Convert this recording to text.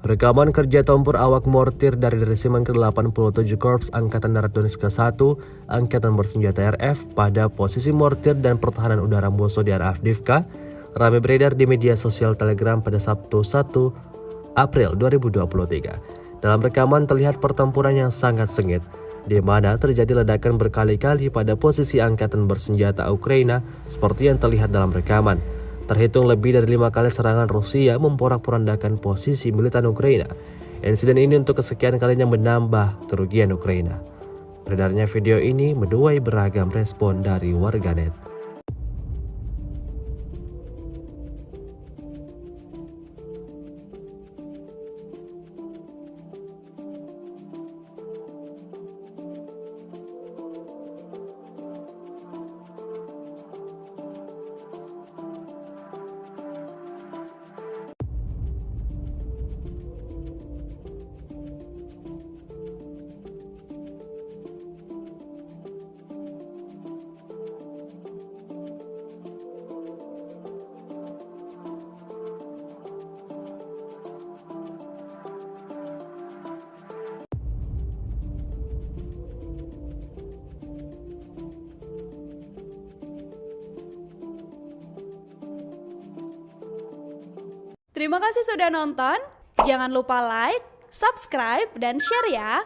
Rekaman kerja tempur awak mortir dari Resimen ke-87 Korps Angkatan Darat Donetsk ke-1, Angkatan Bersenjata RF, pada posisi mortir dan pertahanan udara musuh di area Avdiivka, ramai beredar di media sosial Telegram pada Sabtu 1 April 2023. Dalam rekaman terlihat pertempuran yang sangat sengit, di mana terjadi ledakan berkali-kali pada posisi Angkatan Bersenjata Ukraina seperti yang terlihat dalam rekaman. Terhitung lebih dari 5 kali serangan Rusia memporak-porandakan posisi militan Ukraina. Insiden ini untuk kesekian kalinya menambah kerugian Ukraina. Beredarnya video ini menuai beragam respon dari warganet. Terima kasih sudah nonton. Jangan lupa like, subscribe, dan share ya.